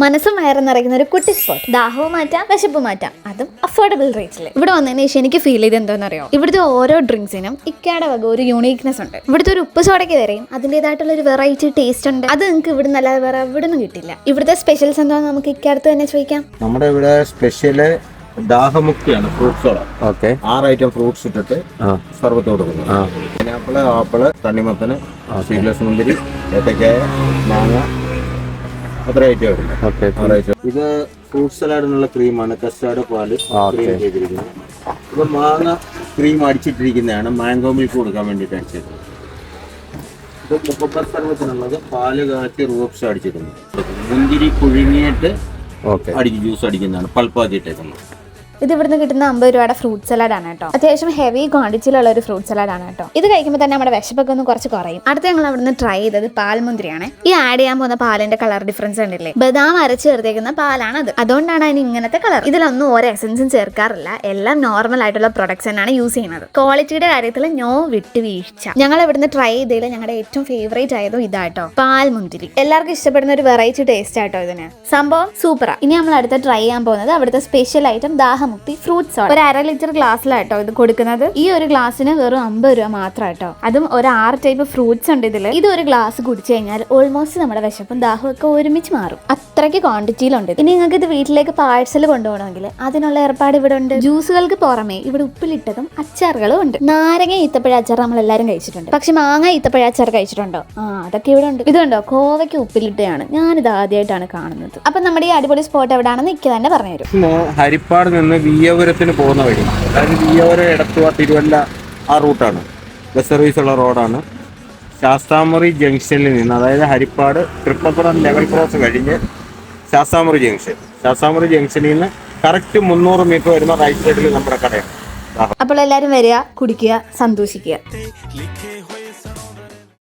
മനസ്സും വയറും നിറയ്ക്കുന്ന ഒരു കുട്ടി സ്പോട്ട്. ദാഹവും മാറ്റാം, വിശപ്പ് മാറ്റാം, അതും അഫോർഡബിൾ റേറ്റിൽ. ഇവിടെ വന്നതിന് ശേഷം എനിക്ക് ഫീൽ ചെയ്ത് എന്താണെന്നറിയോ, ഇവിടുത്തെ ഓരോ ഡ്രിങ്ക്സിനും ഇക്കയുടെ വക ഒരു യൂണീക്നെസ് ഉണ്ട്. ഇവിടുത്തെ ഒരു ഉപ്പ് സോഡയ്ക്ക് വരെയും അതിൻ്റെതായിട്ടുള്ള ഒരു വെറൈറ്റി ടേസ്റ്റ് ഉണ്ട്. അത് നിങ്ങൾക്ക് ഇവിടെ നല്ലത് വേറെ എവിടെ നിന്നും കിട്ടില്ല. ഇവിടുത്തെ സ്പെഷ്യൽസ് എന്താണെന്ന് നമുക്ക് ഇക്കടുത്ത് തന്നെ ചോദിക്കാം. നമ്മുടെ ഇവിടെ സ്പെഷ്യല് ദാഹമുക്തിയാണ്, ഫ്രൂട്ട് സോഡ. 6 ഐറ്റം ഫ്രൂട്ട്സ് ഇട്ടിട്ട് സർവത്ത് കൊടുക്കുന്നത്. പൈനാപ്പിള്, ആപ്പിള്, തണ്ണിമത്തന്, സീഡ്ലെസ് മുന്തിരി, ഏത്തക്കായ, മാങ്ങ, അത്ര ഐറ്റം വരുന്നത്. ഇത് ഫ്രൂട്ട് സലാഡിനുള്ള ക്രീമാണ്, കസ്റ്റാർഡ് പാല് ക്രീം ചെയ്തിരിക്കുന്നത്. ഇത് മാങ്ങ ക്രീം അടിച്ചിട്ടിരിക്കുന്നതാണ്, മാംഗോ മിൽക്ക് കൊടുക്കാൻ വേണ്ടിയിട്ട് അടിച്ചത്. ഇത് മുപ്പത് സർവത്തിനുള്ളത് പാല് കാച്ചി റൂപ്സ് അടിച്ചിട്ടുണ്ട്. മുന്തിരി പുഴുങ്ങിയിട്ട് അടിച്ച് ജ്യൂസ് അടിക്കുന്നതാണ്, പൾപ്പാക്കിയിട്ടേക്കുന്നത്. ഇത് ഇവിടുന്ന് കിട്ടുന്ന 50 രൂപയുടെ ഫ്രൂട്ട് സലാഡാണ് കേട്ടോ. അത്യാവശ്യം ഹെവി ക്വാണ്ടിറ്റിയിലുള്ള ഒരു ഫ്രൂട്ട് സലാഡാണ് കേട്ടോ. ഇത് കഴിക്കുമ്പോൾ തന്നെ നമ്മുടെ വിശപ്പൊക്കെ ഒന്ന് കുറച്ച് കുറയും. അടുത്ത ഞങ്ങൾ അവിടുന്ന് ട്രൈ ചെയ്തത് പാൽമുന്തിരിയാണ്. ഈ ആഡ് ചെയ്യാൻ പോകുന്ന പാലിന്റെ കളർ ഡിഫറൻസ് ഉണ്ടല്ലേ, ബദാം അരച്ച് ചേർത്തേക്കുന്ന പാലാണ് അത്. അതുകൊണ്ടാണ് അതിന് ഇങ്ങനത്തെ കളർ. ഇതിലൊന്നും ഒരു എസൻസും ചേർക്കാറില്ല, എല്ലാം നോർമൽ ആയിട്ടുള്ള പ്രൊഡക്ട്സ് തന്നെയാണ് യൂസ് ചെയ്യുന്നത്. ക്വാളിറ്റിയുടെ കാര്യത്തിൽ നോ വിട്ടുവീഴ്ച. ഞങ്ങൾ ഇവിടുന്ന് ട്രൈ ചെയ്തതിൽ ഞങ്ങളുടെ ഏറ്റവും ഫേവറേറ്റ് ആയതും ഇതാട്ടോ, പാൽമുന്തിരി. എല്ലാവർക്കും ഇഷ്ടപ്പെടുന്ന ഒരു വെറൈറ്റി ടേസ്റ്റ് ആട്ടോ ഇതിന്. സംഭവം സൂപ്പറാ. ഇനി നമ്മൾ അടുത്ത ട്രൈ ചെയ്യാൻ പോകുന്നത് അവിടുത്തെ സ്പെഷ്യൽ ഐറ്റം ദാഹമുക്തി ഫ്രൂട്ട് സോഡ. ഒരു 1/2 ലിറ്റർ ഗ്ലാസ്സിലാട്ടോ ഇത് കൊടുക്കുന്നത്. ഈ ഒരു ഗ്ലാസ്സിന് വെറും 50 രൂപ മാത്രം കേട്ടോ. അതും ഒരു 6 ടൈപ്പ് ഫ്രൂട്ട്സ് ഉണ്ട് ഇതിൽ. ഇത് ഒരു ഗ്ലാസ് കുടിച്ചു കഴിഞ്ഞാൽ ഓൾമോസ്റ്റ് നമ്മുടെ വിശപ്പും ദാഹവും ഒക്കെ ഒരുമിച്ച് മാറും. അത്രയ്ക്ക് ക്വാണ്ടിറ്റിയിലുണ്ട്. ഇനി നിങ്ങൾക്ക് ഇത് വീട്ടിലേക്ക് പാഴ്സൽ കൊണ്ടുപോകണമെങ്കിൽ അതിനുള്ള ഏർപ്പാട് ഇവിടെ ഉണ്ട്. ജ്യൂസുകൾക്ക് പുറമെ ഇവിടെ ഉപ്പിലിട്ടതും അച്ചാറുകളും ഉണ്ട്. നാരങ്ങ ഈത്തപ്പഴ അച്ചാർ നമ്മൾ എല്ലാവരും കഴിച്ചിട്ടുണ്ട്, പക്ഷെ മാങ്ങ ഈത്തപ്പഴ അച്ചാർ കഴിച്ചിട്ടുണ്ടോ? അതൊക്കെ ഇവിടെ ഉണ്ട്. ഇതുണ്ടോ, കോവയ്ക്ക് ഉപ്പിലിട്ടയാണ്. ഞാനിത് ആദ്യമായിട്ടാണ് കാണുന്നത്. അപ്പൊ നമ്മുടെ ഈ അടിപൊളി സ്പോട്ട് എവിടെയാണെന്ന് എനിക്ക് തന്നെ പറഞ്ഞുതരും. ഹരിപ്പാട് നിന്ന് വിയ്യപുരത്തിന് പോകുന്ന വഴി, അതായത് വിയ്യപുരം, എടത്തുവ, തിരുവല്ല ആ റൂട്ടാണ്. ബസ് സർവീസ് ഉള്ള റോഡാണ്. ശാസ്താമുറി ജംഗ്ഷനിൽ നിന്ന്, അതായത് ഹരിപ്പാട് തൃപ്പപ്പുറം ലെവൽ ക്രോസ് കഴിഞ്ഞ് ശാസ്താമുറി ജംഗ്ഷനിൽ നിന്ന് കറക്റ്റ് 300 മീറ്റർ വരുന്ന റൈറ്റ് സൈഡിൽ നമ്മുടെ കടയാണ്. അപ്പോൾ എല്ലാവരും വരിക, കുടിക്കുക, സന്തോഷിക്കുക.